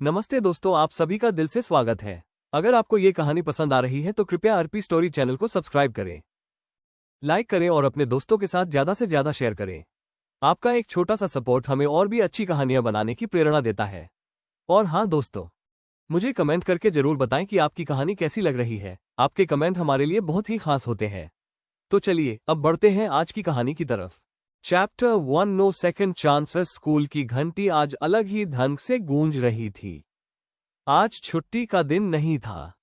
नमस्ते दोस्तों, आप सभी का दिल से स्वागत है। अगर आपको ये कहानी पसंद आ रही है तो कृपया आरपी स्टोरी चैनल को सब्सक्राइब करें, लाइक करें और अपने दोस्तों के साथ ज़्यादा से ज़्यादा शेयर करें। आपका एक छोटा सा सपोर्ट हमें और भी अच्छी कहानियां बनाने की प्रेरणा देता है। और हाँ दोस्तों, मुझे कमेंट करके जरूर बताएं कि आपकी कहानी कैसी लग रही है। आपके कमेंट हमारे लिए बहुत ही खास होते हैं। तो चलिए अब बढ़ते हैं आज की कहानी की तरफ। Chapter 1 no second chances. School की घंटी आज अलग ही ढंग से गूंज रही थी। आज छुट्टी का दिन नहीं था,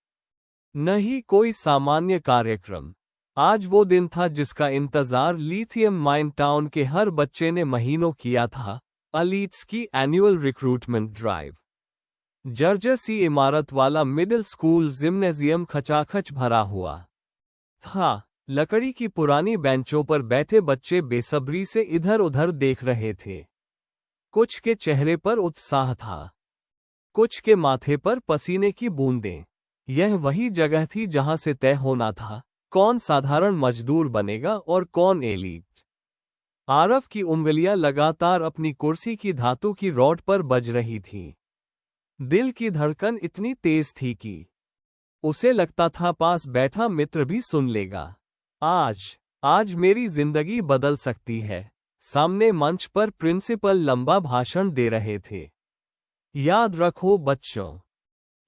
न ही कोई सामान्य कार्यक्रम। आज वो दिन था जिसका इंतजार लिथियम माइन टाउन के हर बच्चे ने महीनों किया था। एलीट्स की एनुअल रिक्रूटमेंट ड्राइव। जर्जर सी इमारत वाला मिडिल स्कूल जिम्नेजियम खचाखच भरा हुआ था। लकड़ी की पुरानी बेंचों पर बैठे बच्चे बेसब्री से इधर उधर देख रहे थे। कुछ के चेहरे पर उत्साह था, कुछ के माथे पर पसीने की बूंदें। यह वही जगह थी जहां से तय होना था कौन साधारण मजदूर बनेगा और कौन एलीट। आरव की उंगलियां लगातार अपनी कुर्सी की धातु की रॉड पर बज रही थी। दिल की धड़कन इतनी तेज थी कि उसे लगता था पास बैठा मित्र भी सुन लेगा। आज मेरी जिंदगी बदल सकती है। सामने मंच पर प्रिंसिपल लंबा भाषण दे रहे थे। याद रखो बच्चों,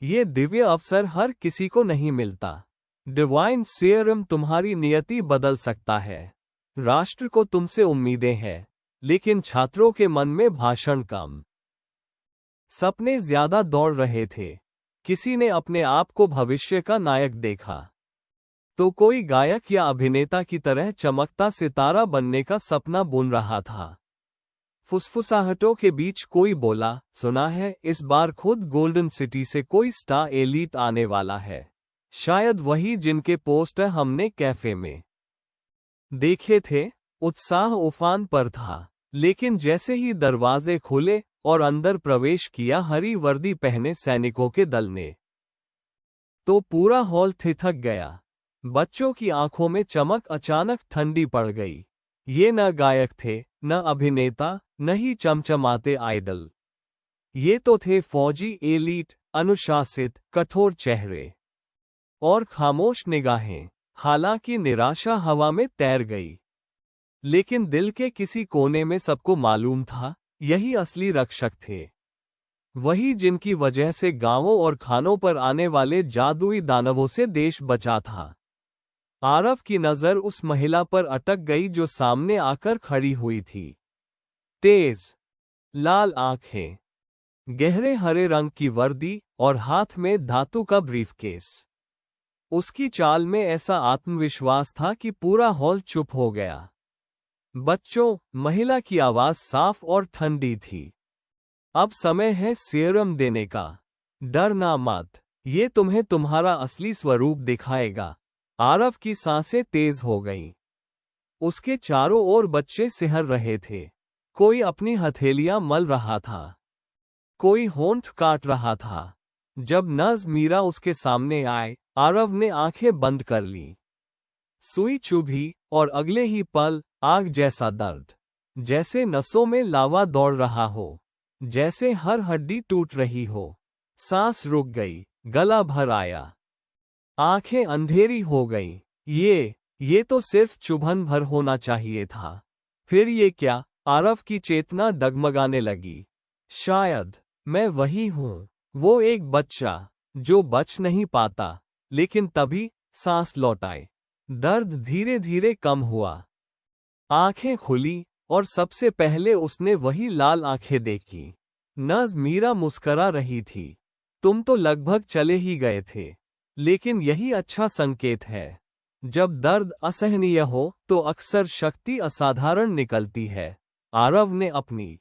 ये दिव्य अवसर हर किसी को नहीं मिलता। डिवाइन सीरम तुम्हारी नियति बदल सकता है। राष्ट्र को तुमसे उम्मीदें हैं, लेकिन छात्रों के मन में भाषण कम। सपने ज्यादा दौड़ रहे थे। किसी ने अपने आप को भविष्य का नायक देखा, तो कोई गायक या अभिनेता की तरह चमकता सितारा बनने का सपना बुन रहा था। फुसफुसाहटों के बीच कोई बोला, सुना है इस बार खुद गोल्डन सिटी से कोई स्टार एलीट आने वाला है। शायद वही जिनके पोस्टर हमने कैफे में देखे थे। उत्साह उफान पर था, लेकिन जैसे ही दरवाजे खुले और अंदर प्रवेश किया हरी वर्दी पहने सैनिकों के दल ने, तो पूरा हॉल ठिठक गया। बच्चों की आंखों में चमक अचानक ठंडी पड़ गई। ये न गायक थे, न अभिनेता, न ही चमचमाते आइडल। ये तो थे फौजी एलीट, अनुशासित, कठोर चेहरे और खामोश निगाहें। हालांकि निराशा हवा में तैर गई, लेकिन दिल के किसी कोने में सबको मालूम था यही असली रक्षक थे। वही जिनकी वजह से गांवों और खानों पर आने वाले जादुई दानवों से देश बचा था। आरव की नजर उस महिला पर अटक गई जो सामने आकर खड़ी हुई थी। तेज लाल आंखें, गहरे हरे रंग की वर्दी और हाथ में धातु का ब्रीफकेस। उसकी चाल में ऐसा आत्मविश्वास था कि पूरा हॉल चुप हो गया। बच्चों, महिला की आवाज साफ और ठंडी थी। अब समय है सीरम देने का। डरना मत, ये तुम्हें तुम्हारा असली स्वरूप दिखाएगा। आरव की सांसें तेज हो गईं। उसके चारों ओर बच्चे सिहर रहे थे। कोई अपनी हथेलियां मल रहा था, कोई होंठ काट रहा था। जब नज़ मीरा उसके सामने आए, आरव ने आंखें बंद कर लीं। सुई चुभी और अगले ही पल आग जैसा दर्द, जैसे नसों में लावा दौड़ रहा हो, जैसे हर हड्डी टूट रही हो। सांस रुक गई, गला भर आया, आंखें अंधेरी हो गईं। ये तो सिर्फ चुभन भर होना चाहिए था। फिर ये क्या? आरव की चेतना डगमगाने लगी। शायद मैं वही हूं, वो एक बच्चा जो बच नहीं पाता। लेकिन तभी सांस लौट आए। दर्द धीरे धीरे कम हुआ। आंखें खुली और सबसे पहले उसने वही लाल आंखें देखी। नज़ मीरा मुस्करा रही थी। तुम तो लगभग चले ही गए थे, लेकिन यही अच्छा संकेत है। जब दर्द असहनीय हो तो अक्सर शक्ति असाधारण निकलती है। आरव ने अपनी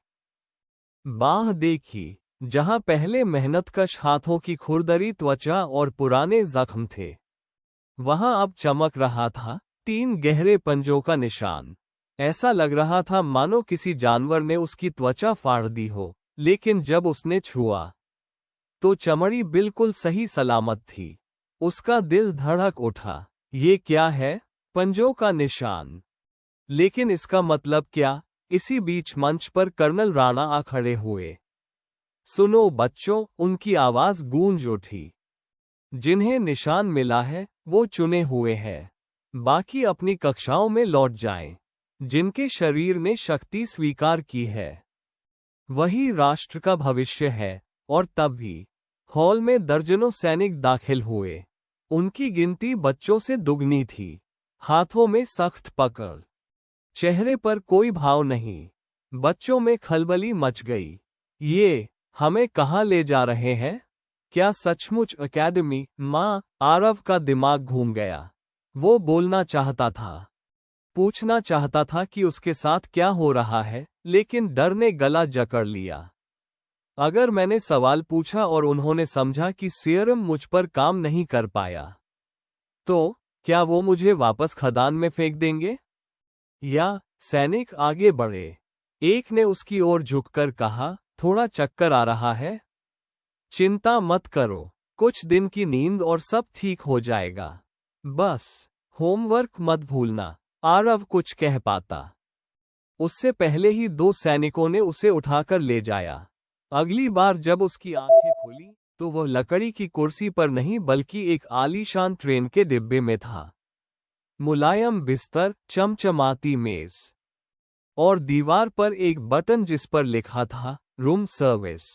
बांह देखी, जहां पहले मेहनतकश हाथों की खुरदरी त्वचा और पुराने जख्म थे। वहां अब चमक रहा था 3 गहरे पंजों का निशान। ऐसा लग रहा था मानो किसी जानवर ने उसकी त्वचा फाड़ दी हो। लेकिन जब उसने छुआ तो चमड़ी बिल्कुल सही सलामत थी। उसका दिल धड़क उठा। ये क्या है? पंजों का निशान। लेकिन इसका मतलब क्या? इसी बीच मंच पर कर्नल राणा आ खड़े हुए। सुनो बच्चों, उनकी आवाज गूंज उठी। जिन्हें निशान मिला है वो चुने हुए हैं। बाकी अपनी कक्षाओं में लौट जाएं। जिनके शरीर ने शक्ति स्वीकार की है वही राष्ट्र का भविष्य है। और तब भी हॉल में दर्जनों सैनिक दाखिल हुए। उनकी गिनती बच्चों से दुगनी थी। हाथों में सख्त पकड़, चेहरे पर कोई भाव नहीं। बच्चों में खलबली मच गई। ये हमें कहाँ ले जा रहे हैं? क्या सचमुच एकेडमी? माँ, आरव का दिमाग घूम गया। वो बोलना चाहता था, पूछना चाहता था कि उसके साथ क्या हो रहा है, लेकिन डर ने गला जकड़ लिया। अगर मैंने सवाल पूछा और उन्होंने समझा कि सीरम मुझ पर काम नहीं कर पाया, तो क्या वो मुझे वापस खदान में फेंक देंगे? या? सैनिक आगे बढ़े। एक ने उसकी ओर झुककर कहा, थोड़ा चक्कर आ रहा है। चिंता मत करो, कुछ दिन की नींद और सब ठीक हो जाएगा। बस होमवर्क मत भूलना। आरव कुछ कह पाता, उससे पहले ही 2 सैनिकों ने उसे उठाकर ले जाया। अगली बार जब उसकी आंखें खुली तो वह लकड़ी की कुर्सी पर नहीं बल्कि एक आलीशान ट्रेन के डिब्बे में था। मुलायम बिस्तर, चमचमाती मेज और दीवार पर एक बटन जिस पर लिखा था रूम सर्विस।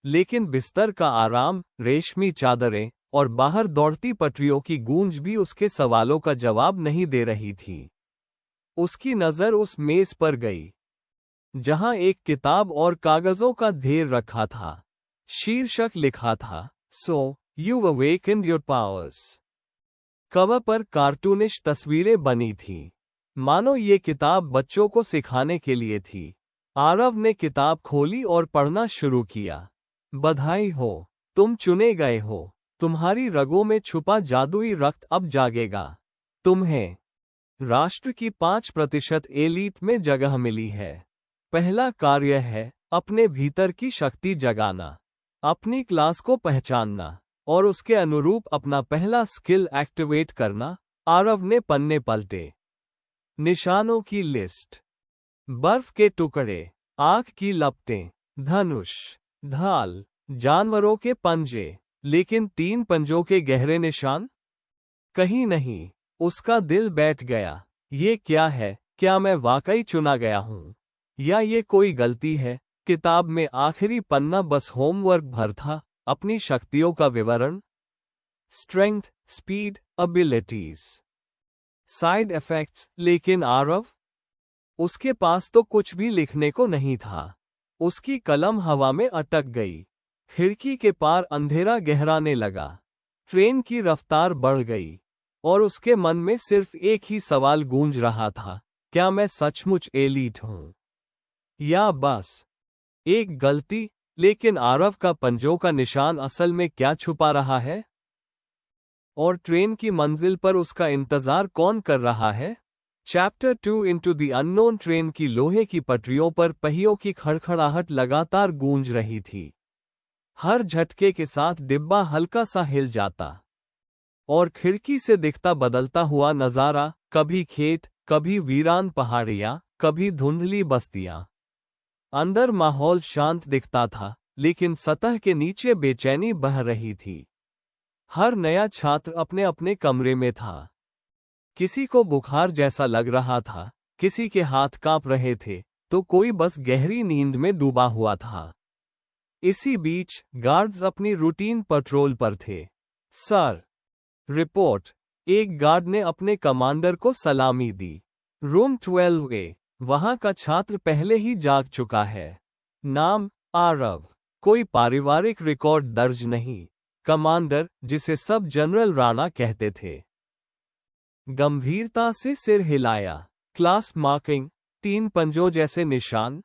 लेकिन बिस्तर का आराम, रेशमी चादरें और बाहर दौड़ती पटरियों की गूंज भी उसके सवालों का जवाब नहीं दे रही थी। उसकी नजर उस मेज पर गई जहां एक किताब और कागजों का ढेर रखा था। शीर्षक लिखा था, so you awakened your powers. Cover पर कार्टूनिश तस्वीरें बनी थीं, मानो ये किताब बच्चों को सिखाने के लिए थी। आरव ने किताब खोली और पढ़ना शुरू किया। बधाई हो, तुम चुने गए हो। तुम्हारी रगों में छुपा जादुई रक्त अब जागेगा। तुम्हें राष्ट्र की 5% एलीट में जगह मिली है। पहला कार्य है अपने भीतर की शक्ति जगाना, अपनी क्लास को पहचानना और उसके अनुरूप अपना पहला स्किल एक्टिवेट करना। आरव ने पन्ने पलटे। निशानों की लिस्ट, बर्फ के टुकड़े, आग की लपटें, धनुष, ढाल, जानवरों के पंजे, लेकिन 3 पंजों के गहरे निशान? कहीं नहीं। उसका दिल बैठ गया। ये क्या है? क्या मैं वाकई चुना गया हूं? या ये कोई गलती है? किताब में आखिरी पन्ना बस होमवर्क भर था, अपनी शक्तियों का विवरण। Strength, speed, abilities, side effects. लेकिन आरव? उसके पास तो कुछ भी लिखने को नहीं था। उसकी कलम हवा में अटक गई। खिड़की के पार अंधेरा गहराने लगा। ट्रेन की रफ्तार बढ़ गई और उसके मन में सिर्फ एक ही सवाल गूंज रहा था, क्या मैं सचमुच एलीट हूं? या बस एक गलती? लेकिन आरव का पंजों का निशान असल में क्या छुपा रहा है? और ट्रेन की मंजिल पर उसका इंतजार कौन कर रहा है? Chapter 2 into the unknown. Train की लोहे की पटरियों पर पहियों की खड़खड़ाहट लगातार गूंज रही थी। हर झटके के साथ डिब्बा हल्का सा हिल जाता और खिड़की से दिखता बदलता हुआ नजारा, कभी खेत, कभी वीरान पहाड़ियां, कभी धुंधली बस्तियां। अंदर माहौल शांत दिखता था, लेकिन सतह के नीचे बेचैनी बह रही थी। हर नया छात्र अपने अपने कमरे में था। किसी को बुखार जैसा लग रहा था, किसी के हाथ कांप रहे थे, तो कोई बस गहरी नींद में डूबा हुआ था। इसी बीच गार्ड्स अपनी रूटीन पेट्रोल पर थे। Sir, report. एक गार्ड ने अपने कमांडर को सलामी दी। Room 12A। वहां का छात्र पहले ही जाग चुका है। नाम आरव। कोई पारिवारिक रिकॉर्ड दर्ज नहीं। कमांडर, जिसे सब जनरल राणा कहते थे, गंभीरता से सिर हिलाया। क्लास मार्किंग, 3 पंजों जैसे निशान।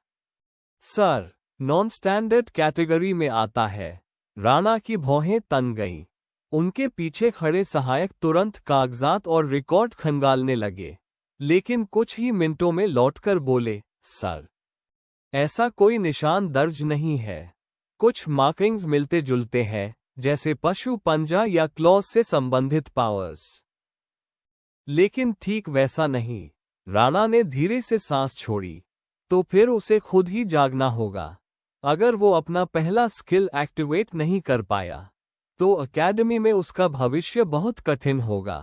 सर, नॉन स्टैंडर्ड कैटेगरी में आता है। राणा की भौहें तन गईं। उनके पीछे खड़े सहायक तुरंत कागजात और रिकॉर्ड खंगालने लगे, लेकिन कुछ ही मिनटों में लौटकर बोले, सर, ऐसा कोई निशान दर्ज नहीं है। कुछ मार्किंग्स मिलते जुलते हैं, जैसे पशु पंजा या क्लॉज से संबंधित पावर्स, लेकिन ठीक वैसा नहीं। राणा ने धीरे से सांस छोड़ी। तो फिर उसे खुद ही जागना होगा। अगर वो अपना पहला स्किल एक्टिवेट नहीं कर पाया तो एकेडमी में उसका भविष्य बहुत कठिन होगा।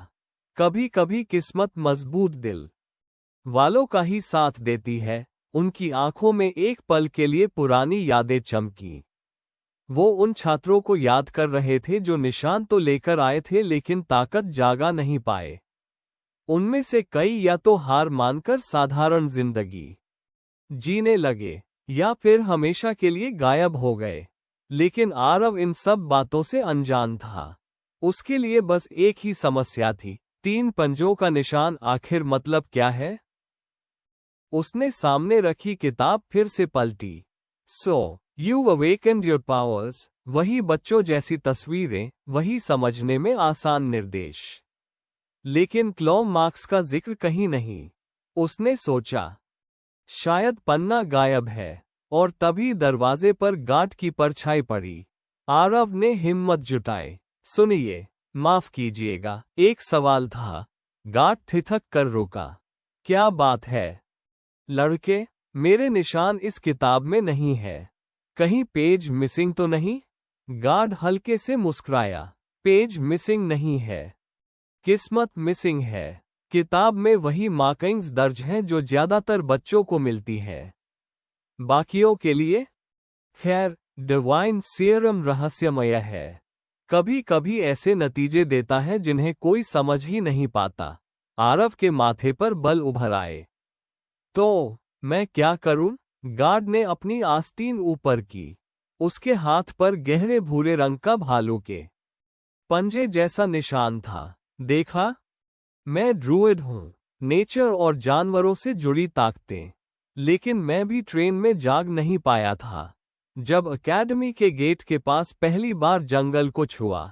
कभी कभी किस्मत मजबूत दिल वालों का ही साथ देती है। उनकी आंखों में एक पल के लिए पुरानी यादें चमकी। वो उन छात्रों को याद कर रहे थे जो निशान तो लेकर आए थे लेकिन ताकत जागा नहीं पाए। उनमें से कई या तो हार मानकर साधारण जिंदगी जीने लगे या फिर हमेशा के लिए गायब हो गए। लेकिन आरव इन सब बातों से अनजान था। उसके लिए बस एक ही समस्या थी, 3 पंजों का निशान आखिर मतलब क्या है? उसने सामने रखी किताब फिर से पलटी। So you awakened your powers, वही बच्चों जैसी तस्वीरें, वही समझने में आसान निर्देश, लेकिन क्लॉ मार्क्स का जिक्र कहीं नहीं। उसने सोचा शायद पन्ना गायब है, और तभी दरवाजे पर गार्ड की परछाई पड़ी। आरव ने हिम्मत जुटाई। सुनिए, माफ कीजिएगा, एक सवाल था। गार्ड थिठक कर रुका। क्या बात है लड़के? मेरे निशान इस किताब में नहीं है। कहीं पेज मिसिंग तो नहीं? गार्ड हल्के से मुस्कुराया। पेज मिसिंग नहीं है, किस्मत मिसिंग है। किताब में वही मार्किंग्स दर्ज हैं जो ज्यादातर बच्चों को मिलती है, बाकियों के लिए खैर डिवाइन सीरम रहस्यमय है। कभी कभी ऐसे नतीजे देता है जिन्हें कोई समझ ही नहीं पाता। आरव के माथे पर बल उभर आए। तो मैं क्या करूं? गार्ड ने अपनी आस्तीन ऊपर की। उसके हाथ पर गहरे भूरे रंग का भालू के पंजे जैसा निशान था। देखा, मैं ड्रूइड हूं, नेचर और जानवरों से जुड़ी ताकतें। लेकिन मैं भी ट्रेन में जाग नहीं पाया था। जब एकेडमी के गेट के पास पहली बार जंगल को छुआ,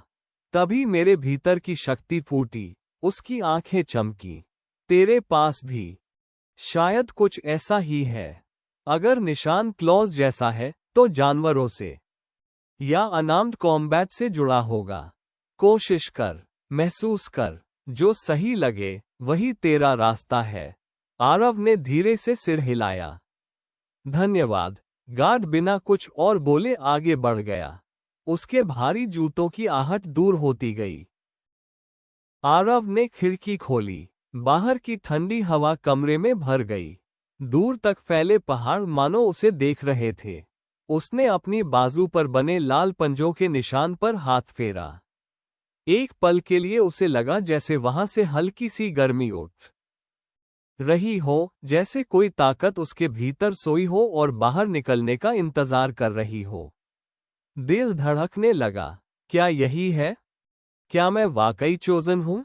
तभी मेरे भीतर की शक्ति फूटी। उसकी आंखें चमकी। तेरे पास भी शायद कुछ ऐसा ही है। अगर निशान क्लॉज जैसा है तो जानवरों से या अनार्म्ड कॉम्बैट से जुड़ा होगा। कोशिश कर, महसूस कर, जो सही लगे वही तेरा रास्ता है। आरव ने धीरे से सिर हिलाया। धन्यवाद। गार्ड बिना कुछ और बोले आगे बढ़ गया। उसके भारी जूतों की आहट दूर होती गई। आरव ने खिड़की खोली। बाहर की ठंडी हवा कमरे में भर गई। दूर तक फैले पहाड़ मानो उसे देख रहे थे। उसने अपनी बाजू पर बने लाल पंजों के निशान पर हाथ फेरा। एक पल के लिए उसे लगा जैसे वहां से हल्की सी गर्मी उठ रही हो, जैसे कोई ताकत उसके भीतर सोई हो और बाहर निकलने का इंतजार कर रही हो। दिल धड़कने लगा। क्या यही है? क्या मैं वाकई चोजन हूं?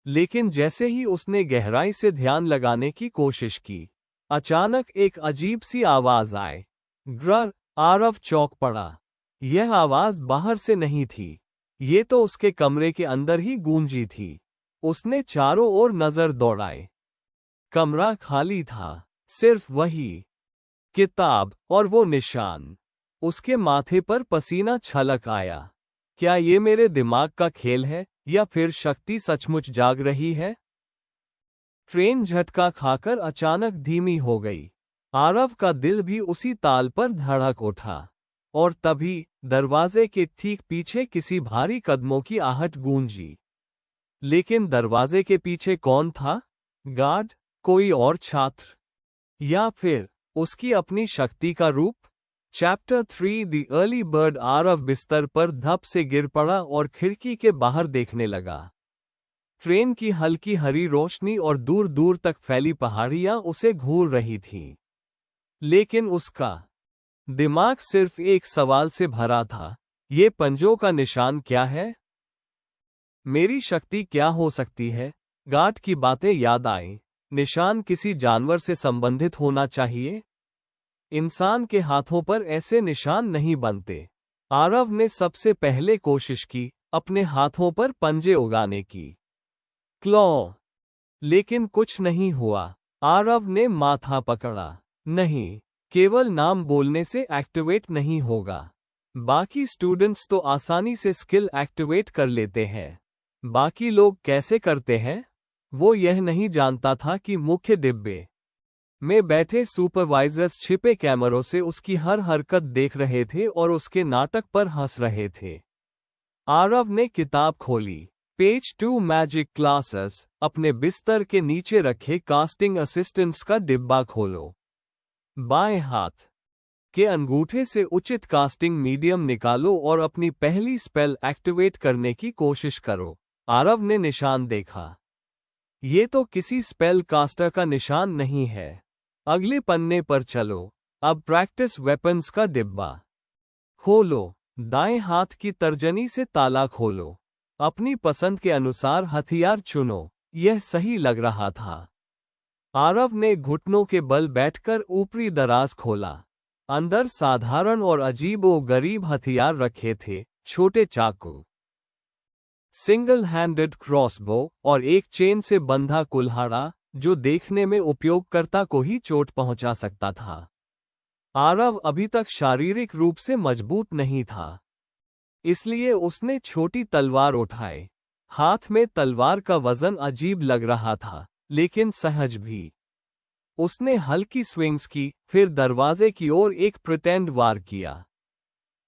लेकिन जैसे ही उसने गहराई से ध्यान लगाने की कोशिश की, अचानक एक अजीब सी आवाज आए। ग्रर! आरव चौंक पड़ा। यह आवाज बाहर से नहीं थी, ये तो उसके कमरे के अंदर ही गूंजी थी। उसने चारों ओर नजर दौड़ाई। कमरा खाली था, सिर्फ वही किताब और वो निशान। उसके माथे पर पसीना छलक आया। क्या ये मेरे दिमाग का खेल है या फिर शक्ति सचमुच जाग रही है? ट्रेन झटका खाकर अचानक धीमी हो गई। आरव का दिल भी उसी ताल पर धड़क उठा। और तभी दरवाजे के ठीक पीछे किसी भारी कदमों की आहट गूंजी। लेकिन दरवाजे के पीछे कौन था? गार्ड? कोई और छात्र? या फिर उसकी अपनी शक्ति का रूप? Chapter 3 the early bird. Aarav बिस्तर पर धप से गिर पड़ा और खिड़की के बाहर देखने लगा। ट्रेन की हल्की हरी रोशनी और दूर दूर तक फैली पहाड़ियां उसे घूर रही थीं। लेकिन उसका दिमाग सिर्फ एक सवाल से भरा था, ये पंजों का निशान क्या है? मेरी शक्ति क्या हो सकती है? गार्ड की बातें याद आईं। निशान किसी जानवर से संबंधित होना चाहिए। इंसान के हाथों पर ऐसे निशान नहीं बनते। आरव ने सबसे पहले कोशिश की अपने हाथों पर पंजे उगाने की। क्लॉ! लेकिन कुछ नहीं हुआ। आरव ने माथा पकड़ा। नहीं, केवल नाम बोलने से एक्टिवेट नहीं होगा। बाकी स्टूडेंट्स तो आसानी से स्किल एक्टिवेट कर लेते हैं। बाकी लोग कैसे करते हैं? वो यह नहीं जानता था कि मुख्य डिब्बे में बैठे सुपरवाइजर्स छिपे कैमरों से उसकी हर हरकत देख रहे थे और उसके नाटक पर हंस रहे थे। आरव ने किताब खोली। Page 2 magic classes. अपने बिस्तर के नीचे रखे कास्टिंग असिस्टेंट्स का डिब्बा खोलो। बाएं हाथ के अंगूठे से उचित कास्टिंग मीडियम निकालो और अपनी पहली स्पेल एक्टिवेट करने की कोशिश करो। आरव ने निशान देखा। ये तो किसी स्पेल कास्टर का निशान नहीं है। अगले पन्ने पर चलो। अब प्रैक्टिस वेपन्स का डिब्बा खोलो। दाएं हाथ की तर्जनी से ताला खोलो। अपनी पसंद के अनुसार हथियार चुनो। यह सही लग रहा था। आरव ने घुटनों के बल बैठकर ऊपरी दराज खोला। अंदर साधारण और अजीबो-गरीब हथियार रखे थे, छोटे चाकू, सिंगल हैंडेड क्रॉसबो और एक चेन से बंधा कुल्हाड़ा जो देखने में उपयोगकर्ता को ही चोट पहुंचा सकता था। आरव अभी तक शारीरिक रूप से मजबूत नहीं था, इसलिए उसने छोटी तलवार उठाई। हाथ में तलवार का वजन अजीब लग रहा था, लेकिन सहज भी। उसने हल्की स्विंग्स की, फिर दरवाजे की ओर एक प्रिटेंड वार किया।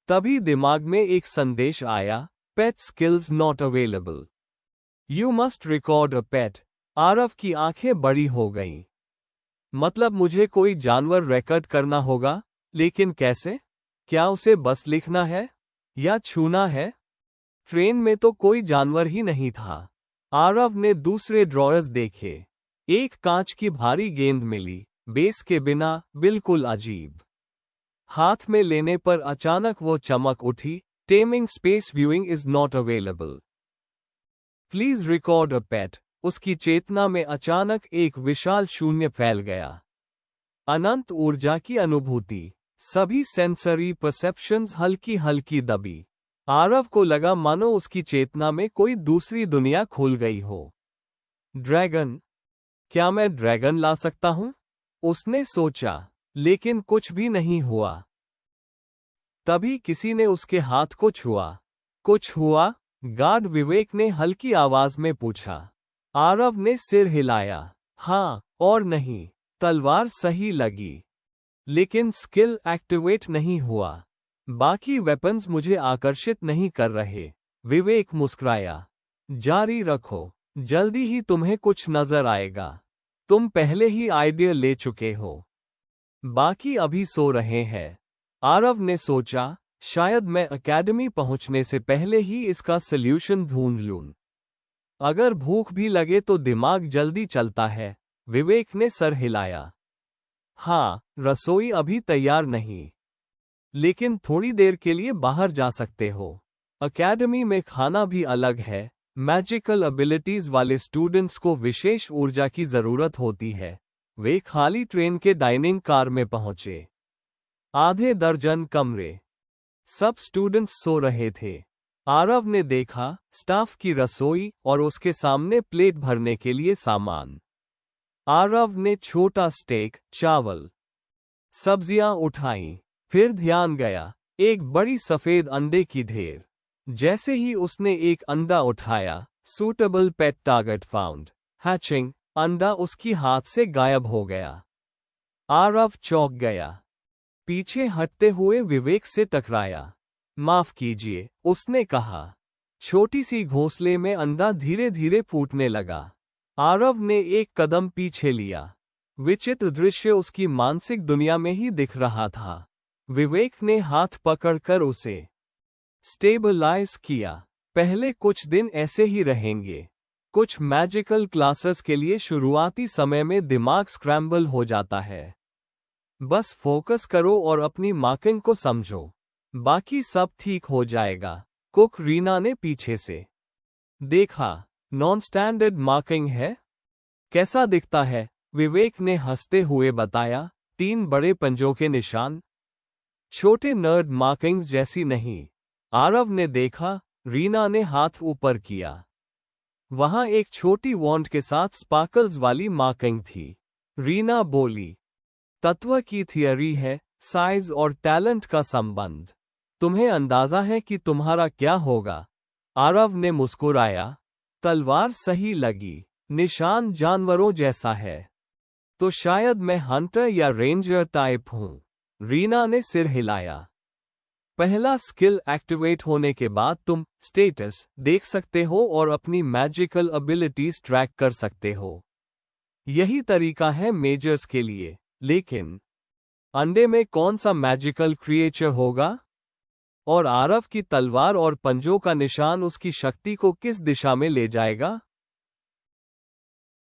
तभी दिमाग में एक संदेश आया, pet skills not available. You must record a pet. Aarav की आंखें बड़ी हो गईं। मतलब मुझे कोई जानवर रिकॉर्ड करना होगा, लेकिन कैसे? क्या उसे बस लिखना है या छूना है? ट्रेन में तो कोई जानवर ही नहीं था। आरव ने दूसरे ड्रॉयर्स देखे। एक कांच की भारी गेंद मिली, बेस के बिना, बिल्कुल अजीब। हाथ में लेने पर अचानक वो चमक उठी, taming space viewing is not available. Please record a pet. उसकी चेतना में अचानक एक विशाल शून्य फैल गया। अनंत ऊर्जा की अनुभूति। सभी सेंसरी परसेप्शंस हल्की हल्की दबी। आरव को लगा मानो उसकी चेतना में कोई दूसरी दुनिया खुल गई हो। ड्रैगन। क्या मैं ड्रैगन ला सकता हूं? उसने सोचा, लेकिन कुछ भी नहीं हुआ। तभी किसी ने उसके हाथ को छुआ। कुछ हुआ? गार्ड विवेक ने हल्की आवाज में पूछा। आरव ने सिर हिलाया। हाँ और नहीं। तलवार सही लगी, लेकिन स्किल एक्टिवेट नहीं हुआ। बाकी वेपन्स मुझे आकर्षित नहीं कर रहे। विवेक मुस्कुराया। जारी रखो, जल्दी ही तुम्हें कुछ नजर आएगा। तुम पहले ही आइडिया ले चुके हो, बाकी अभी सो रहे हैं। आरव ने सोचा, शायद मैं एकेडमी पहुंचने से पहले ही इसका सल्यूशन ढूंढ लूं। अगर भूख भी लगे तो दिमाग जल्दी चलता है। विवेक ने सर हिलाया। हाँ, रसोई अभी तैयार नहीं, लेकिन थोड़ी देर के लिए बाहर जा सकते हो। एकेडमी में खाना भी अलग है। मैजिकल एबिलिटीज वाले स्टूडेंट्स को विशेष ऊर्जा की जरूरत होती है। वे खाली ट्रेन के डाइनिंग कार में पहुंचे। आधे दर्जन कमरे, सब स्टूडेंट्स सो रहे थे। आरव ने देखा, स्टाफ की रसोई और उसके सामने प्लेट भरने के लिए सामान। आरव ने छोटा स्टेक, चावल, सब्जियां उठाईं। फिर ध्यान गया, एक बड़ी सफेद अंडे की ढेर। जैसे ही उसने एक अंडा उठाया, सूटेबल पेट टारगेट फाउंड। हैचिंग। अंडा उसकी हाथ से गायब हो गया। आरव चौंक गया। पीछे हटते हुए विवेक से टकराया। माफ कीजिए, उसने कहा। छोटी सी घोंसले में अंडा धीरे धीरे फूटने लगा। आरव ने एक कदम पीछे लिया। विचित्र दृश्य उसकी मानसिक दुनिया में ही दिख रहा था। विवेक ने हाथ पकड़कर उसे स्टेबलाइज किया। पहले कुछ दिन ऐसे ही रहेंगे। कुछ मैजिकल क्लासेस के लिए शुरुआती समय में दिमाग स्क्रैम्बल हो जाता है। बस फोकस करो और अपनी मार्किंग को समझो, बाकी सब ठीक हो जाएगा। कुक रीना ने पीछे से देखा। नॉन स्टैंडर्ड मार्किंग है? कैसा दिखता है? विवेक ने हंसते हुए बताया। 3 बड़े पंजों के निशान, छोटे नर्ड मार्किंग्स जैसी नहीं। आरव ने देखा, रीना ने हाथ ऊपर किया। वहां एक छोटी वॉन्ड के साथ स्पार्कल्स वाली मार्किंग थी। रीना बोली, तत्व की थियरी है, साइज और टैलेंट का संबंध। तुम्हें अंदाजा है कि तुम्हारा क्या होगा? आरव ने मुस्कुराया। तलवार सही लगी। निशान जानवरों जैसा है। तो शायद मैं हंटर या रेंजर टाइप हूं। रीना ने सिर हिलाया। पहला स्किल एक्टिवेट होने के बाद तुम स्टेटस देख सकते हो और अपनी मैजिकल एबिलिटीज ट्रैक कर सकते हो। यही तरीका है मेजर्स के लिए। लेकिन अंडे में कौन सा मैजिकल क्रिएचर होगा? और आरव की तलवार और पंजों का निशान उसकी शक्ति को किस दिशा में ले जाएगा?